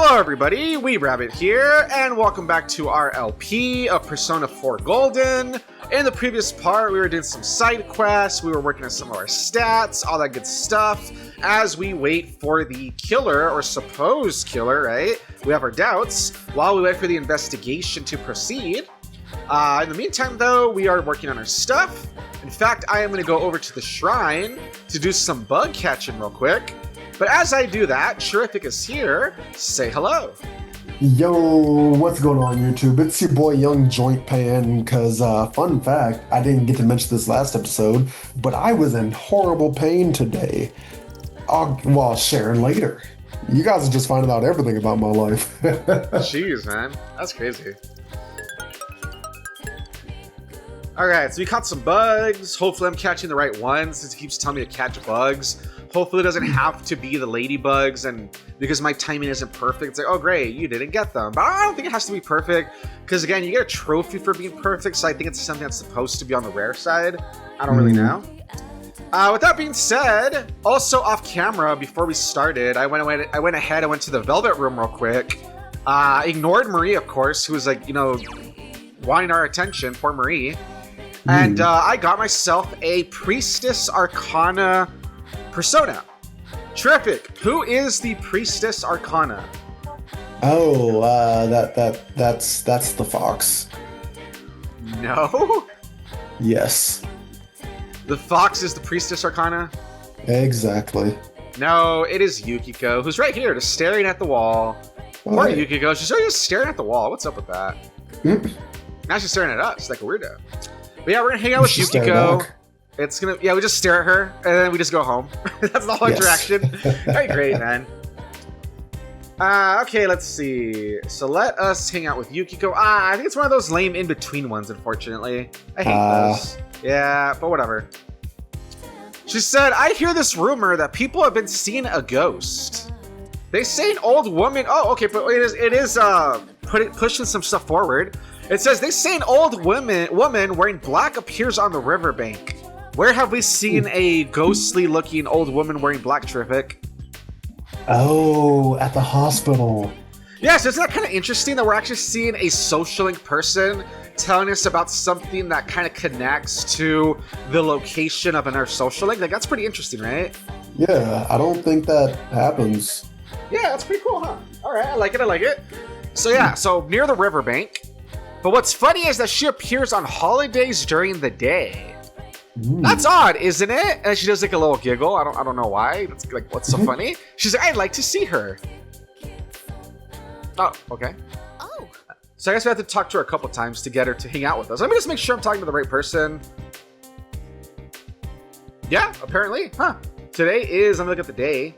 Hello everybody, weebrabbit here, and welcome back to our LP of Persona 4 Golden. In the previous part, we were doing some side quests, we were working on some of our stats, all that good stuff, as we wait for the killer, or supposed killer, right? We have our doubts, while we wait for the investigation to proceed. In the meantime, though, we are working on our stuff. In fact, I am going to go over to the shrine to do some bug catching real quick. But as I do that, Terrific is here. Say hello. Yo, what's going on YouTube? It's your boy Young Joint Pan, because fun fact, I didn't get to mention this last episode, but I was in horrible pain today. I'll share later. You guys are just finding out everything about my life. Jeez, man. That's crazy. Alright, so we caught some bugs. Hopefully I'm catching the right ones, since it keeps telling me to catch bugs. Hopefully it doesn't have to be the ladybugs, and because my timing isn't perfect, it's like, oh great, you didn't get them. But I don't think it has to be perfect, because again, you get a trophy for being perfect, so I think it's something that's supposed to be on the rare side. I don't really know. With that being said, also off camera, before we started, I went ahead, I went to the Velvet Room real quick. Ignored Marie, of course, who was like, you know, wanting our attention, poor Marie. And I got myself a Priestess Arcana persona. Terrific. Who is the Priestess Arcana? Oh, that's the fox. No. Yes. The fox is the Priestess Arcana? Exactly. No, it is Yukiko, who's right here, just staring at the wall. Poor Right. Yukiko, she's just staring at the wall. What's up with that? Now she's staring at us like a weirdo. But yeah, we're gonna hang out with She's staring Yukiko. back. It's gonna, yeah, we just stare at her, and then we just go home. That's the whole interaction. Very great, man. Okay, let's see. So let us hang out with Yukiko. I think it's one of those lame in-between ones, unfortunately. I hate those. Yeah, but whatever. She said, I hear this rumor that people have been seeing a ghost. They say an old woman. Oh, okay, but it is pushing some stuff forward. It says they say an old woman wearing black appears on the riverbank. Where have we seen a ghostly-looking old woman wearing black, Terrific? Oh, at the hospital. Yeah, so isn't that kind of interesting that we're actually seeing a social link person telling us about something that kind of connects to the location of another social link? Like, that's pretty interesting, right? Yeah, I don't think that happens. Yeah, that's pretty cool, huh? All right, I like it, I like it. So yeah, so near the riverbank. But what's funny is that she appears on holidays during the day. That's odd, isn't it? And she does like a little giggle. I don't know why. It's like, what's so funny? She's like, I'd like to see her. Oh, okay. Oh. So I guess we have to talk to her a couple times to get her to hang out with us. Let me just make sure I'm talking to the right person. Yeah, apparently. Huh. Today is, let me look at the day.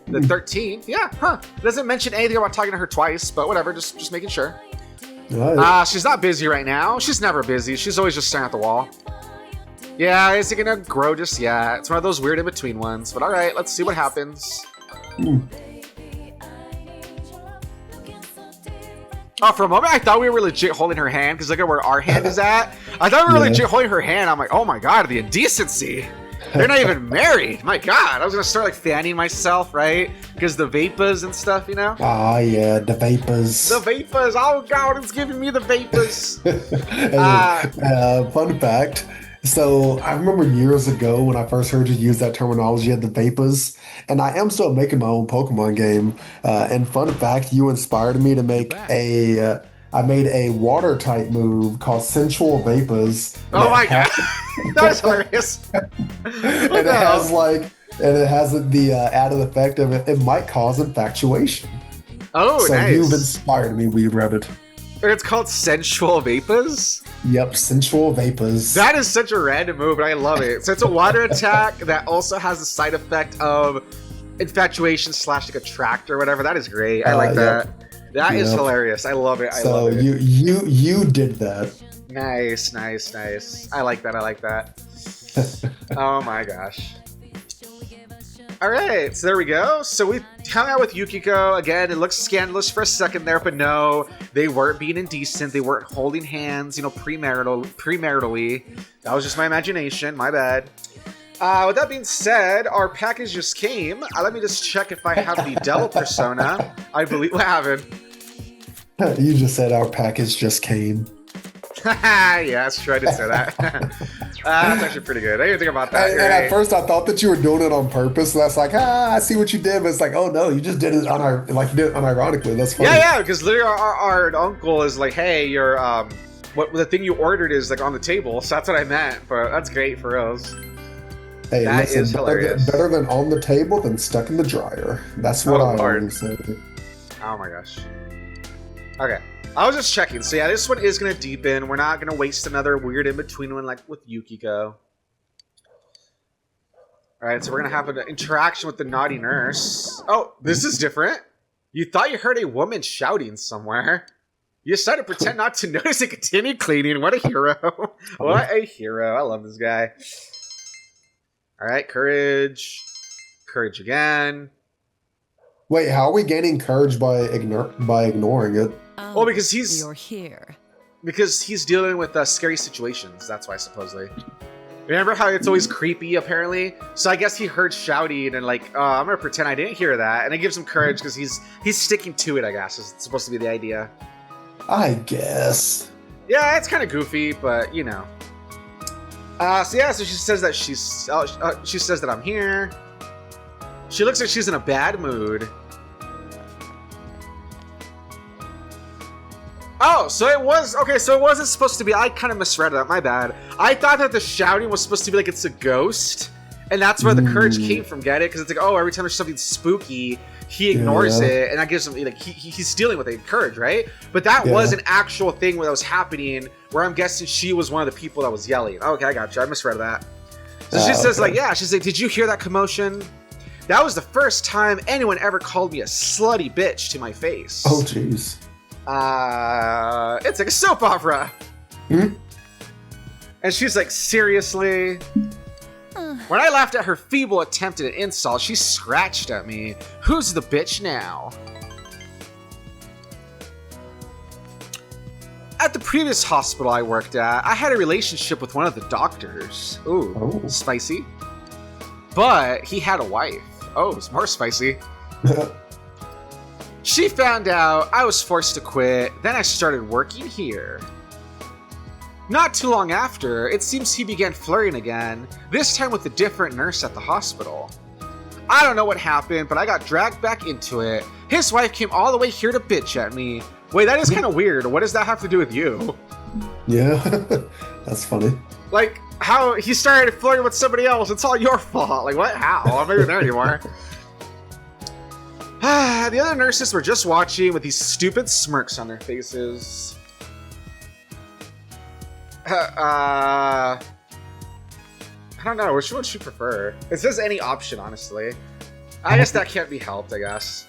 The 13th. Yeah, huh. It doesn't mention anything about talking to her twice, but whatever, just making sure. Right. She's not busy right now. She's never busy. She's always just staring at the wall. Yeah, is it gonna grow just yet? It's one of those weird in-between ones. But alright, let's see what happens. Oh, for a moment, I thought we were legit holding her hand, because look at where our hand is at. I thought we were legit holding her hand. I'm like, oh my god, the indecency. They're not even married. My god, I was gonna start like fanning myself, right? Because the vapors and stuff, you know? Ah, yeah, the vapors. The vapors. Oh god, it's giving me the vapors. Fun fact. So I remember years ago when I first heard you use that terminology of the vapors, and I am still making my own Pokemon game. And fun fact, you inspired me to make I made a water type move called Sensual Vapors. Oh my god, that was hilarious. And it has the added effect of it might cause infatuation. Oh, so nice. You've inspired me, weebrabbit. It's called Sensual Vapors? Yep, Sensual Vapors. That is such a random move, but I love it. So it's a water attack that also has the side effect of infatuation / like attract or whatever. That is great. I like that. Yep. That is hilarious. I love it. I love it. You did that. Nice. I like that. Oh my gosh. All right, so there we go. So we hung out with Yukiko. Again, it looks scandalous for a second there, but no, they weren't being indecent. They weren't holding hands, you know, premaritally. That was just my imagination. My bad. With that being said, our package just came. Let me just check if I have the devil persona. I believe what happened. You just said our package just came. Yeah, that's true. I did say that. That's actually pretty good. I didn't think about that. And at first, I thought that you were doing it on purpose. So that's like, I see what you did. But it's like, oh no, you just did it like you did it unironically. That's funny. Yeah, because literally our uncle is like, hey, your what the thing you ordered is like on the table. So that's what I meant. But that's great for us. Hey, that listen, is hilarious. Better than on the table than stuck in the dryer. That's what I always say. Oh my gosh. Okay. I was just checking. So yeah, this one is going to deepen. We're not going to waste another weird in-between one like with Yukiko. Alright, so we're going to have an interaction with the naughty nurse. Oh, this is different. You thought you heard a woman shouting somewhere. You decided to pretend not to notice and continue cleaning. What a hero. What a hero. I love this guy. Alright, courage. Courage again. Wait, how are we gaining courage by ignoring it? Oh, well, because you're here. Because he's dealing with scary situations. That's why, supposedly. Remember how it's always creepy, apparently? So I guess he heard shouting and like, I'm gonna pretend I didn't hear that. And it gives him courage because he's sticking to it, I guess. Is supposed to be the idea. I guess. Yeah, it's kind of goofy, but you know. So she says that she says that I'm here. She looks like she's in a bad mood. Oh, so it was okay. So it wasn't supposed to be. I kind of misread that. My bad. I thought that the shouting was supposed to be like it's a ghost, and that's where the courage came from. Get it? Because it's like, oh, every time there's something spooky, he ignores it, and that gives him like he's dealing with it, courage, right? But that was an actual thing that was happening. Where I'm guessing she was one of the people that was yelling. Okay, I got you. I misread that. So she says like, yeah, she's like, did you hear that commotion? That was the first time anyone ever called me a slutty bitch to my face. Oh, jeez. It's like a soap opera. And she's like, seriously? When I laughed at her feeble attempt at an insult, she scratched at me. Who's the bitch now? At the previous hospital I worked at, I had a relationship with one of the doctors. Ooh, spicy. But he had a wife. Oh, it's more spicy. She found out I was forced to quit, then I started working here. Not too long after, it seems he began flirting again, this time with a different nurse at the hospital. I don't know what happened, but I got dragged back into it. His wife came all the way here to bitch at me. Wait, that is kind of weird. What does that have to do with you? Yeah, that's funny. Like, how he started flirting with somebody else, it's all your fault. Like, what? How? I'm not even there anymore. The other nurses were just watching with these stupid smirks on their faces. I don't know. Which one should you prefer? It says any option, honestly. I guess that can't be helped, I guess.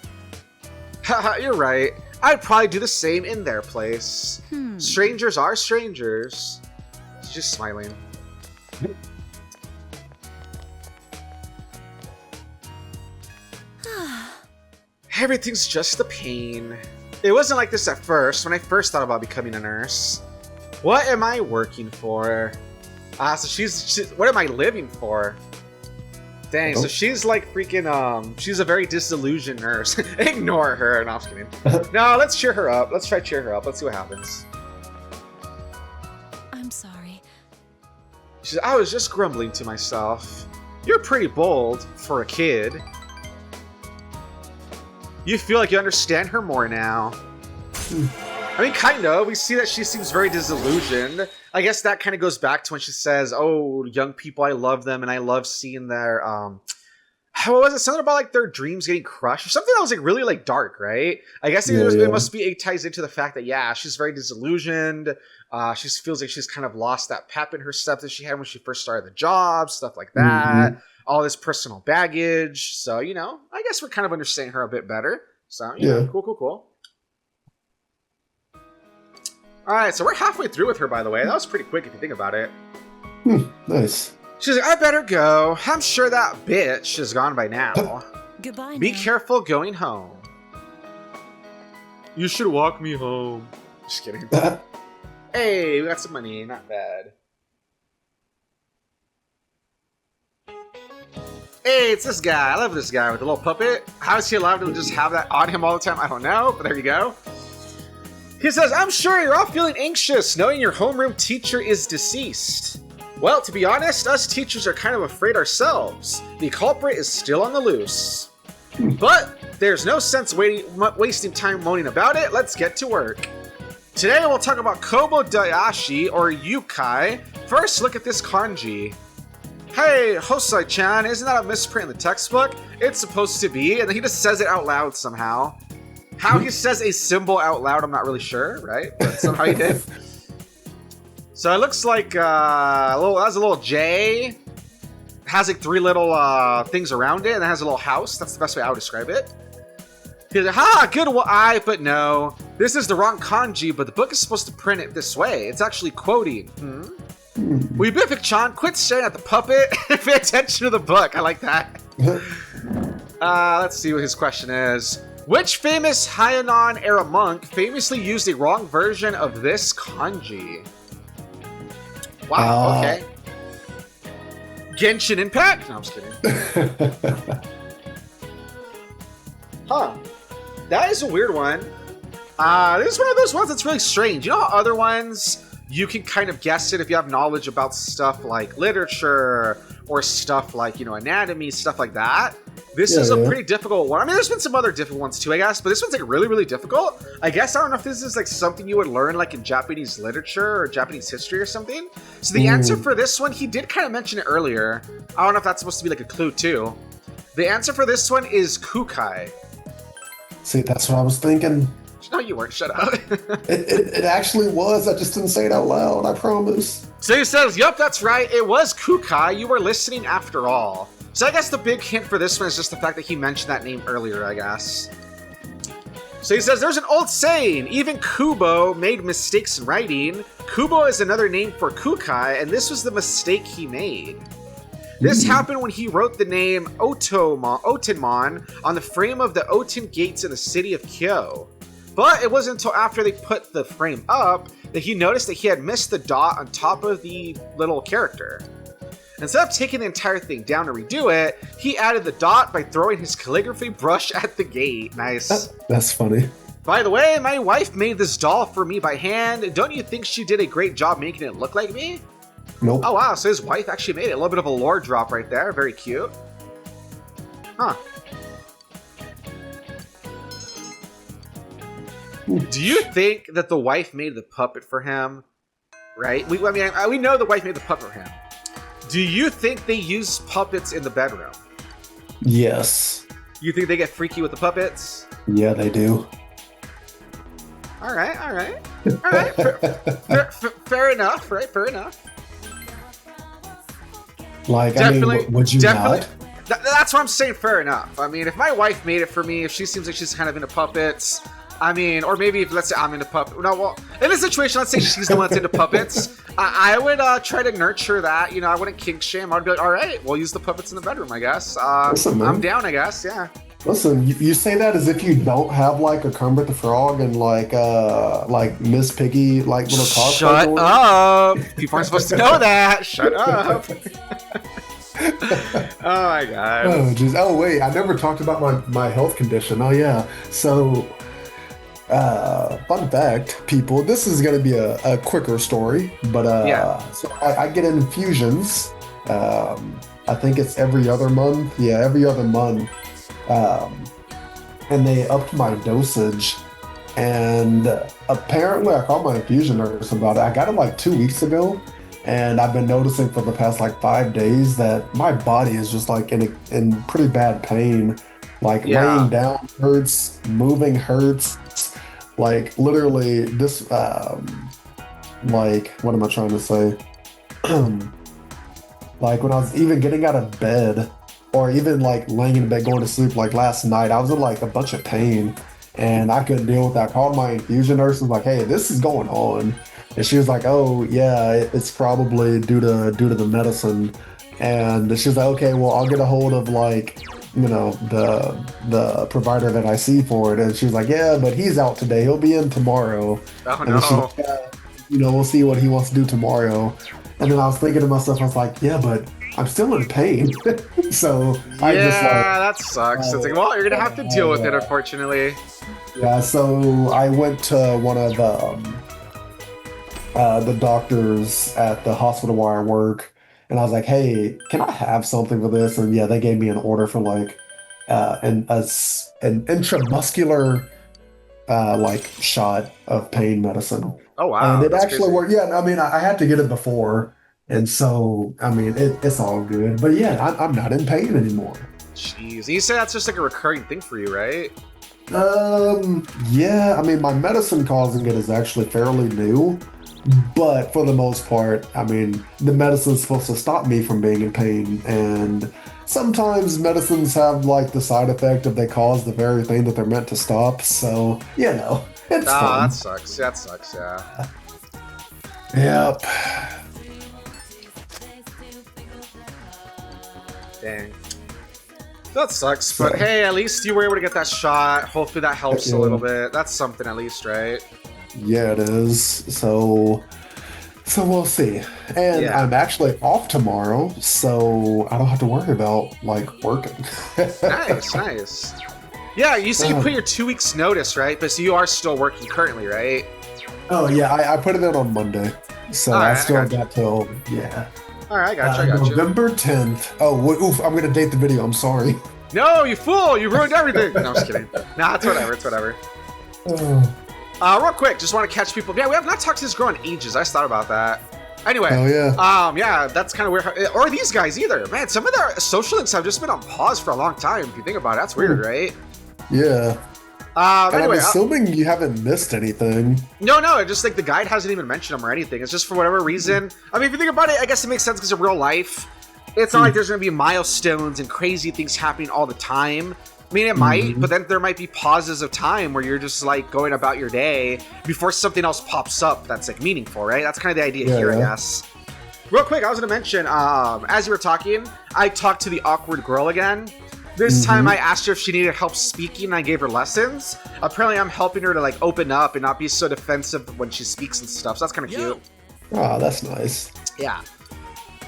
Haha, you're right. I'd probably do the same in their place. Strangers are strangers. She's just smiling. Everything's just a pain. It wasn't like this at first, when I first thought about becoming a nurse. What am I working for? So she's what am I living for? Dang, so she's like freaking, she's a very disillusioned nurse. Ignore her. No, I'm just kidding. No, let's cheer her up. Let's try to cheer her up. Let's see what happens. I'm sorry. She said, I was just grumbling to myself. You're pretty bold for a kid. You feel like you understand her more now. I mean, kind of. We see that she seems very disillusioned. I guess that kind of goes back to when she says, oh, young people, I love them, and I love seeing their, what was it? Something about, like, their dreams getting crushed? Or something that was, like, really, like, dark, right? I guess it must be, it ties into the fact that, yeah, she's very disillusioned. She feels like she's kind of lost that pep in her step that she had when she first started the job, stuff like that. All this personal baggage. So, you know, I guess we're kind of understanding her a bit better. So, yeah, cool. All right, so we're halfway through with her, by the way. That was pretty quick if you think about it. Nice. She's like, I better go. I'm sure that bitch is gone by now. Goodbye. Be careful going home. You should walk me home. Just kidding. Hey, we got some money. Not bad. Hey, it's this guy. I love this guy with the little puppet. How is he allowed to just have that on him all the time? I don't know, but there you go. He says, I'm sure you're all feeling anxious knowing your homeroom teacher is deceased. Well, to be honest, us teachers are kind of afraid ourselves. The culprit is still on the loose. But there's no sense wasting time moaning about it. Let's get to work. Today we'll talk about Kobodayashi, or Inukai. First, look at this kanji. Hey, Hosai-chan, isn't that a misprint in the textbook? It's supposed to be, and then he just says it out loud somehow. How he says a symbol out loud, I'm not really sure, right? But somehow he did. So it looks like has a little J. It has like 3 little things around it, and it has a little house. That's the best way I would describe it. He's like, ha, good eye, but no. This is the wrong kanji, but the book is supposed to print it this way. It's actually quoting. Weebrabbit-chan, quit staring at the puppet and pay attention to the book. I like that. Let's see what his question is. Which famous Heian-era monk famously used a wrong version of this kanji? Wow, okay. Genshin Impact? No, I'm just kidding. Huh. That is a weird one. This is one of those ones that's really strange. You know how other ones, you can kind of guess it if you have knowledge about stuff like literature or stuff like, anatomy, stuff like that? This is a pretty difficult one. I mean, there's been some other difficult ones too, I guess, but this one's like really, really difficult. I guess, I don't know if this is like something you would learn like in Japanese literature or Japanese history or something. So the answer for this one, he did kind of mention it earlier. I don't know if that's supposed to be like a clue too. The answer for this one is kukai. See, that's what I was thinking. No, you weren't. Shut up. It actually was. I just didn't say it out loud. I promise. So he says, yep, that's right. It was kukai. You were listening after all. So I guess the big hint for this one is just the fact that he mentioned that name earlier, I guess. So he says, there's an old saying, even Kubo made mistakes in writing. Kubo is another name for kukai, and this was the mistake he made. This happened when he wrote the name Otenmon on the frame of the Oten gates in the city of 𝐥𝐤. But it wasn't until after they put the frame up that he noticed that he had missed the dot on top of the little character. Instead of taking the entire thing down to redo it, he added the dot by throwing his calligraphy brush at the gate. Nice. That's funny. By the way, my wife made this doll for me by hand. Don't you think she did a great job making it look like me? Nope. Oh wow, so his wife actually made it. A little bit of a lore drop right there. Very cute. Huh. Do you think that the wife made the puppet for him? Right? We know the wife made the puppet for him. Do you think they use puppets in the bedroom? Yes. You think they get freaky with the puppets? Yeah, they do. All right. Fair enough, right? Fair enough. Like, definitely, I mean, would you not? That's what I'm saying, fair enough. I mean, if my wife made it for me, if she seems like she's kind of into puppets, I mean, or maybe if, let's say I'm into puppets. No, well, in this situation, let's say she's the one that's into puppets. I would try to nurture that. I wouldn't kink shame. I'd be like, all right, we'll use the puppets in the bedroom, I guess. Listen, I'm down, I guess, yeah. Listen, you say that as if you don't have like a Kermit the Frog and like Miss Piggy like little cosplay. Shut up! People aren't supposed to know that. Shut up! Oh my god! Oh, geez. Oh wait, I never talked about my health condition. Oh yeah, so fun fact, people. This is gonna be a quicker story, but so I get infusions. I think it's every other month. Yeah, every other month. And they upped my dosage, and apparently I called my infusion nurse about it. I got it like 2 weeks ago, and I've been noticing for the past like 5 days that my body is just like in pretty bad pain. Like laying down hurts, moving hurts. Like literally this, like, what am I trying to say? Like when I was even getting out of bed, or even like laying in bed going to sleep, like last night, I was in like a bunch of pain and I couldn't deal with that. I called my infusion nurse and was like, hey, this is going on. And she was like, oh yeah, it's probably due to the medicine. And she was like, okay, well, I'll get a hold of like, the provider that I see for it. And she was like, yeah, but he's out today. He'll be in tomorrow. Oh, and she's like, we'll see what he wants to do tomorrow. And then I was thinking to myself, I was like, yeah, but I'm still in pain. So I Yeah, just like, that sucks. It's like, well, you're gonna have to deal with it, unfortunately. yeah. So I went to one of the doctors at the hospital where I work, and I was like, "Hey, can I have something for this?" And yeah, they gave me an order for like an intramuscular like shot of pain medicine. Oh wow, And it that's actually crazy. worked. Yeah, I mean, I had to get it before, and so I mean, it's all good. But yeah, I'm not in pain anymore. Jeez, and you say that's just like a recurring thing for you, right? Yeah, I mean, my medicine causing it is actually fairly new, but for the most part, I mean, the medicine's supposed to stop me from being in pain, and sometimes medicines have like the side effect of they cause the very thing that they're meant to stop. So, you know, it's Ah, fun. that sucks. That sucks. Yeah. Yep. Dang. That sucks, So, but hey, at least you were able to get that shot. Hopefully that helps a yeah. little bit. That's something at least, right? Yeah, it is. So we'll see. And Yeah. I'm actually off tomorrow, so I don't have to worry about like working. Nice, nice. Yeah, you said you put your 2 weeks notice, right? But so you are still working currently, right? Oh yeah, I put it in on Monday, so All I right, I still got you. got till yeah All right, I got you. I got you. November 10th. Oh, oof! I'm gonna date the video. I'm sorry. No, you fool! You ruined everything. No, I'm just kidding. Nah, it's whatever. It's whatever. Oh, Real quick, just want to catch people. Yeah, we have not talked to this girl in ages. I just thought about that. Anyway, oh yeah. yeah, that's kind of weird. Or these guys either. Man, some of their social links have just been on pause for a long time. If you think about it, that's weird, right? Yeah. And Anyway, I'm assuming you haven't missed anything. no, just like the guide hasn't even mentioned them or anything. It's just for whatever reason. I mean, if you think about it, I guess it makes sense because in real life, it's not like there's going to be milestones and crazy things happening all the time. I mean, it might, but then there might be pauses of time where you're just like going about your day before something else pops up that's like meaningful, right? That's kind of the idea here, I guess. Real quick, I was going to mention, as you were talking, I talked to the awkward girl again. This time I asked her if she needed help speaking and I gave her lessons. Apparently I'm helping her to like open up and not be so defensive when she speaks and stuff, so that's kind of cute. Oh, that's nice. Yeah.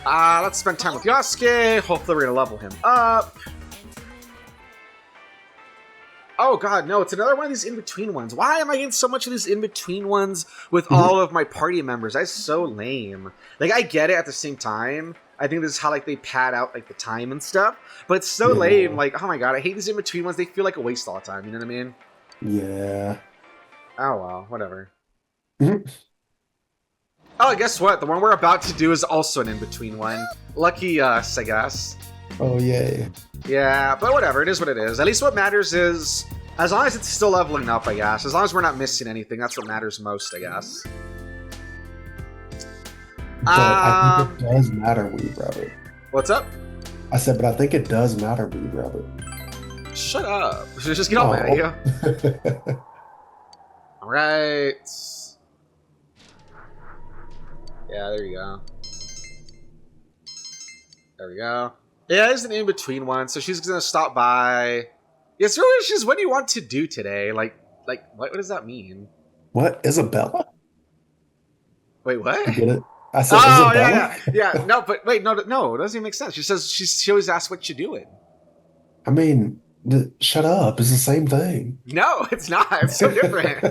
Let's spend time with 𝐦𝐤𝐤𝐿. Hopefully we're going to level him up. Oh god, no, it's another one of these in-between ones. Why am I getting so much of these in-between ones with all of my party members? That's so lame. Like, I get it at the same time. I think this is how, like, they pad out, like, the time and stuff. But it's so lame. Like, oh my god, I hate these in-between ones. They feel like a waste all the time, you know what I mean? Yeah. Oh, well, whatever. Oh, guess what? The one we're about to do is also an in-between one. Lucky us, I guess. Oh, yay. Yeah, but whatever. It is what it is. At least what matters is, as long as it's still leveling up, I guess. As long as we're not missing anything, that's what matters most, I guess. But I think it does matter, weebrabbit. What's up? I said, but I think it does matter, weebrabbit. Shut up. Just get all mad at you. Alright. Yeah, there you go. There we go. Yeah, it's an in-between one, so she's gonna stop by. Yeah, so she's, what do you want to do today? Like, what does that mean? What? Isabella? Wait, what? You get it? I said, Oh, Isabella? yeah. No, but wait, no, it doesn't even make sense. She says, she always asks what you doing. I mean, shut up. It's the same thing. No, it's not. It's so different.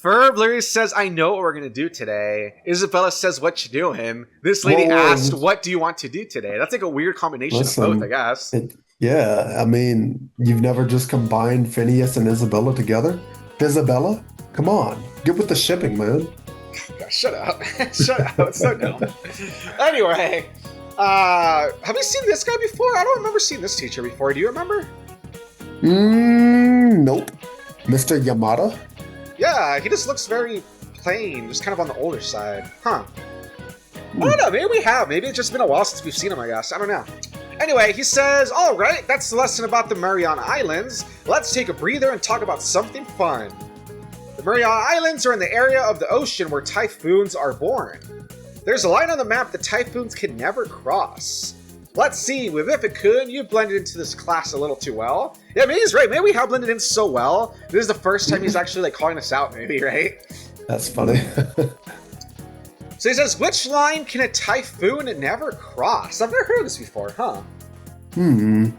Ferb literally says, I know what we're going to do today. Isabella says, what you doing? This lady asked, what do you want to do today? That's like a weird combination of both, I guess. Yeah, I mean, you've never just combined Phineas and Isabella together? Isabella? Come on. Get with the shipping, man. Shut up. Shut up. It's so dumb. Anyway, have you seen this guy before? I don't remember seeing this teacher before. Do you remember? Nope. Mr. Yamada? Yeah, he just looks very plain, just kind of on the older side. Huh. I don't know, maybe we have. Maybe it's just been a while since we've seen him, I guess. I don't know. Anyway, he says, all right, that's the lesson about the Mariana Islands. Let's take a breather and talk about something fun. The Mariana Islands are in the area of the ocean where typhoons are born. There's a line on the map that typhoons can never cross. Let's see, with if it could, you blended into this class a little too well. Yeah, maybe he's right. Maybe we have blended in so well. This is the first time he's actually like calling us out, maybe, right? That's funny. So he says, which line can a typhoon never cross? I've never heard of this before, huh? The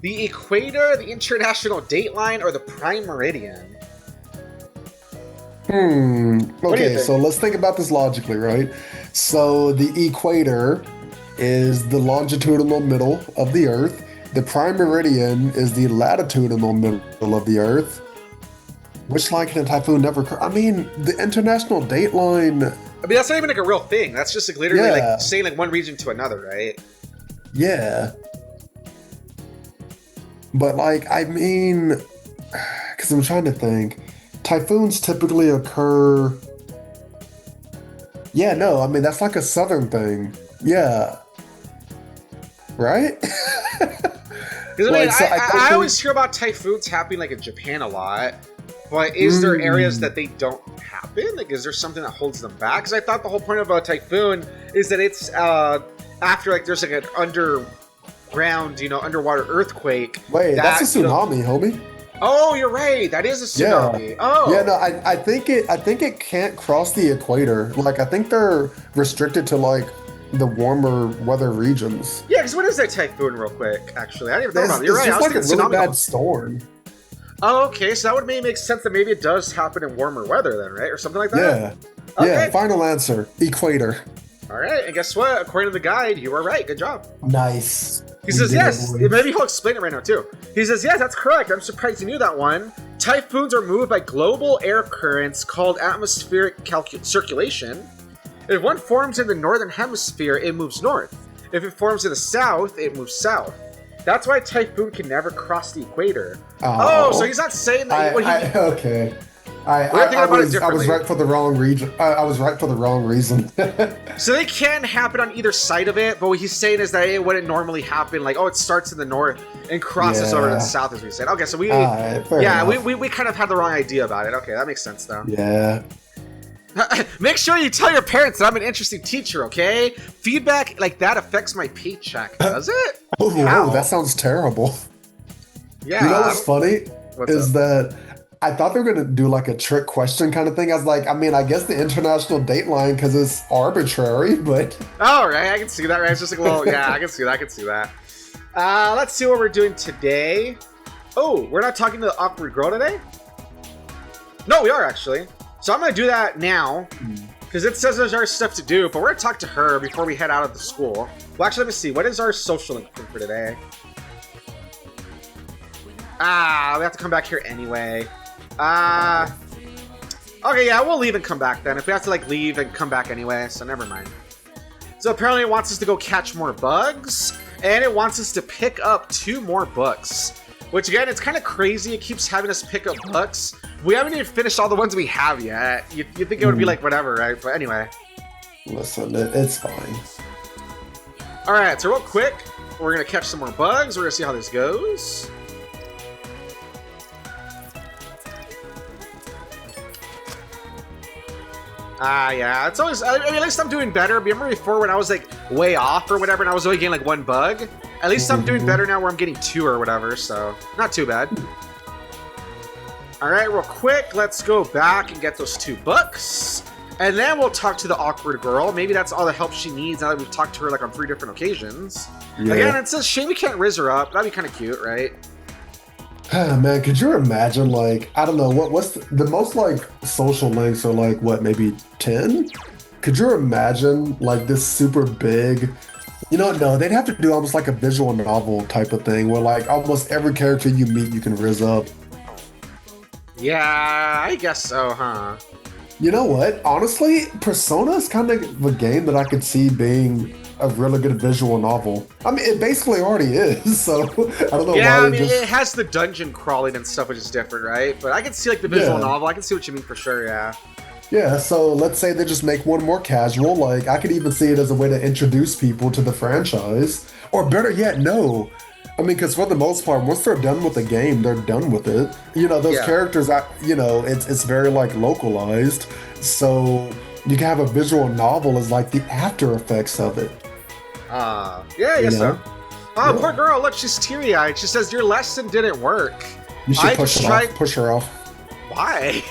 equator, the international date line, or the prime meridian? Okay, so let's think about this logically, right? So the equator is the longitudinal middle of the Earth. The prime meridian is the latitudinal middle of the Earth. Which line can a typhoon never cross? I mean, the international date line... I mean, that's not even like a real thing. That's just like literally like saying like one region to another, right? Yeah. But like, I mean... Because I'm trying to think. Typhoons typically occur... Yeah, no, I mean, that's like a southern thing. Yeah. Right? Because I mean, I always hear about typhoons happening like in Japan a lot. But is there areas that they don't happen? Like, is there something that holds them back? Because I thought the whole point of a typhoon is that it's after like there's like an underground, underwater earthquake. Wait, that's a tsunami, homie. Oh, you're right. That is a tsunami. Yeah. Oh, yeah. No, I think it can't cross the equator. Like, I think they're restricted to like the warmer weather regions. Yeah, because what is that typhoon, real quick? Actually, I didn't even know about it. You're right. It's I was like a really tsunami. bad storm. Oh, okay. So that would make sense that maybe it does happen in warmer weather then, right? Or something like that? Yeah. Okay. Yeah, final answer. Equator. All right. And guess what? According to the guide, you were right. Good job. Nice. He says yes. Maybe he'll explain it right now, too. He says, yes, that's correct. I'm surprised you knew that one. Typhoons are moved by global air currents called atmospheric circulation. If one forms in the northern hemisphere, it moves north. If it forms in the south, it moves south. That's why a typhoon can never cross the equator. Oh, so he's not saying that. Okay. I was right for the wrong region. I was right for the wrong reason. So they can happen on either side of it, but what he's saying is that it wouldn't normally happen. Like, it starts in the north and crosses over to the south, as we said. Okay, so we kind of had the wrong idea about it. Okay, that makes sense, though. Yeah. Make sure you tell your parents that I'm an interesting teacher, okay? Feedback like that affects my paycheck, does it? Oh, that sounds terrible. Yeah. You know what's funny? That I thought they were going to do like a trick question kind of thing. I was like, I mean, I guess the international date line because it's arbitrary, but... Oh, right. I can see that, right? It's just like, well, yeah, I can see that. Let's see what we're doing today. Oh, we're not talking to the awkward girl today? No, we are, actually. So I'm going to do that now, because it says there's our stuff to do, but we're going to talk to her before we head out of the school. Well, actually, let me see. What is our social link for today? We have to come back here anyway. Okay, yeah, we'll leave and come back then. If we have to, leave and come back anyway, so never mind. So apparently it wants us to go catch more bugs, and it wants us to pick up 2 more books. Which, again, it's kind of crazy. It keeps having us pick up books. We haven't even finished all the ones we have yet. You'd think it would be whatever, right? But anyway. Listen, it's fine. All right, so real quick, we're going to catch some more bugs. We're going to see how this goes. Yeah, it's always, I mean, at least I'm doing better. Remember before when I was, way off or whatever, and I was only getting, 1 bug? At least I'm doing better now where I'm getting 2 or whatever, so not too bad. All right, real quick, let's go back and get those 2 books. And then we'll talk to the awkward girl. Maybe that's all the help she needs now that we've talked to her, on 3 different occasions. Yeah. Again, it's a shame we can't riz her up. That'd be kind of cute, right? Man, could you imagine, I don't know, what's the most, social links are, maybe 10? Could you imagine, this super big... No, they'd have to do almost like a visual novel type of thing where, almost every character you meet, you can riz up. Yeah, I guess so, huh? You know what? Honestly, Persona is kind of a game that I could see being a really good visual novel. I mean, it basically already is, so I don't know why. Yeah, I mean, it has the dungeon crawling and stuff, which is different, right? But I can see, the visual novel. I can see what you mean for sure, yeah. Yeah, so let's say they just make one more casual. I could even see it as a way to introduce people to the franchise. Or better yet, no. I mean, because for the most part, once they're done with the game, they're done with it. Those characters, it's very, localized. So you can have a visual novel as, the after effects of it. Yeah, I guess so. Oh, poor girl, look, she's teary-eyed. She says, your lesson didn't work. You should push her off. Why?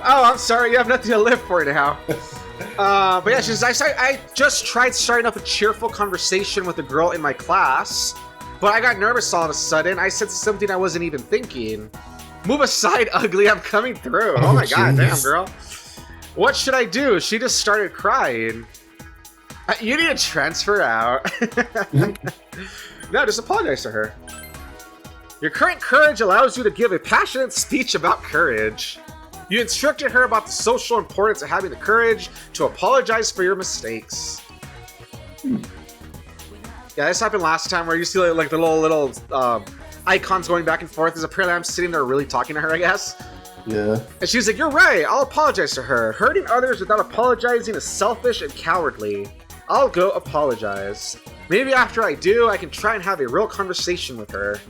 Oh, I'm sorry. You have nothing to live for now. But yeah, I just tried starting up a cheerful conversation with a girl in my class, but I got nervous all of a sudden. I said something I wasn't even thinking. Move aside, ugly. I'm coming through. Oh my god, damn, girl. What should I do? She just started crying. You need to transfer out. No, just apologize to her. Your current courage allows you to give a passionate speech about courage. You instructed her about the social importance of having the courage to apologize for your mistakes. Yeah, this happened last time where you see like the little icons going back and forth. Because apparently I'm sitting there really talking to her, I guess. Yeah. And she's like, you're right, I'll apologize to her. Hurting others without apologizing is selfish and cowardly. I'll go apologize. Maybe after I do, I can try and have a real conversation with her.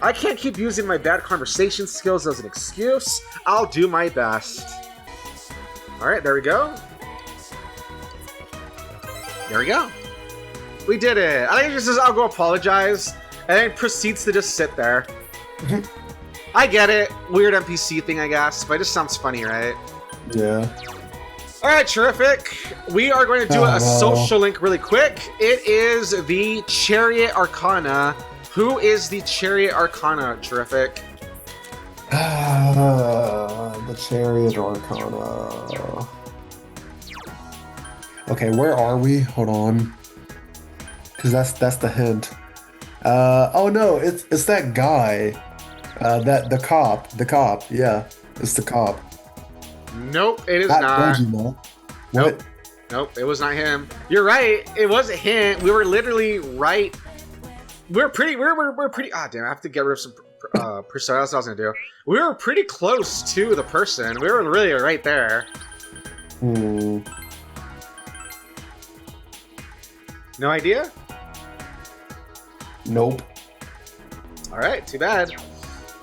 I can't keep using my bad conversation skills as an excuse. I'll do my best. Alright, there we go. There we go. We did it. I think it just says, I'll go apologize, and then proceeds to just sit there. I get it. Weird NPC thing, I guess, but it just sounds funny, right? Yeah. Alright, terrific. We are going to do a social link really quick. It is the Chariot Arcana. Who is the Chariot Arcana, terrific? The Chariot Arcana. Okay, where are we? Hold on. Because that's the hint. Oh no, it's that guy. The cop. Yeah, it's the cop. Nope, it is not. What? Nope, it was not him. You're right. It was a hint. We were literally right. We're pretty. Ah, damn! I have to get rid of some persona. That's what I was gonna do. We were pretty close to the person. We were really right there. Hmm. No idea. Nope. All right. Too bad.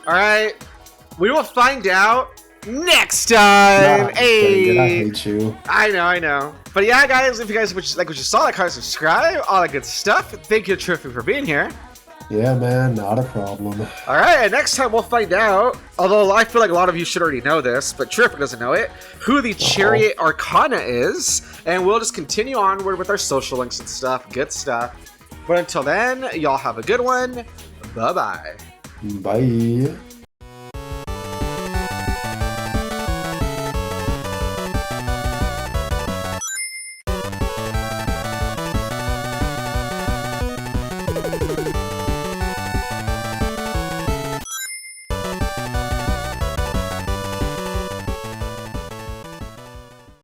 All right. We will find out next time. Hey. I hate you. I know. But yeah, guys, if you guys like what you saw, like, comment, subscribe, all that good stuff. Thank you, Terrific, for being here. Yeah, man, not a problem. All right, and next time we'll find out, although I feel like a lot of you should already know this, but Terrific doesn't know it, who the Chariot Arcana is, and we'll just continue onward with our social links and stuff, good stuff. But until then, y'all have a good one. Bye-bye. Bye.